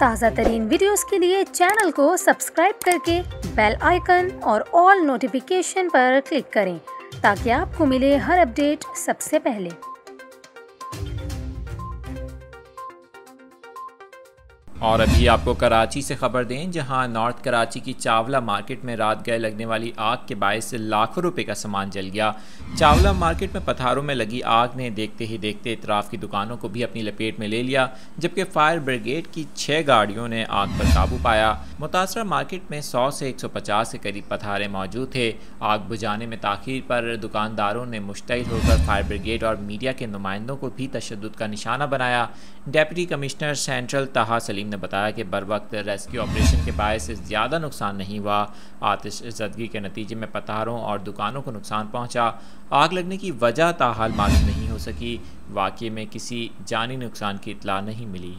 ताज़ा तरीन वीडियोस के लिए चैनल को सब्सक्राइब करके बेल आइकन और ऑल नोटिफिकेशन पर क्लिक करें ताकि आपको मिले हर अपडेट सबसे पहले। और अभी आपको कराची से खबर दें, जहां नॉर्थ कराची की चावला मार्केट में रात गए लगने वाली आग के बायस से लाखों रुपए का सामान जल गया। चावला मार्केट में पथारों में लगी आग ने देखते ही देखते इतराफ़ की दुकानों को भी अपनी लपेट में ले लिया, जबकि फायर ब्रिगेड की 6 गाड़ियों ने आग पर काबू पाया। मुतासरा मार्केट में 100 से 150 के करीब पथारे मौजूद थे। आग बुझाने में ताख़ीर पर दुकानदारों ने मुश्तइल होकर फायर ब्रिगेड और मीडिया के नुमाइंदों को भी तशद्दुद का निशाना बनाया। डिप्टी कमिश्नर सेंट्रल ताहा सलीम ने बताया कि बर वक्त रेस्क्यू ऑपरेशन के बायस से ज़्यादा नुकसान नहीं हुआ। आतिश ज़दगी के नतीजे में पथारों और दुकानों को नुकसान पहुंचा। आग लगने की वजह ताहाल मालूम नहीं हो सकी। वाक़ये में किसी जानी नुकसान की इत्तला नहीं मिली।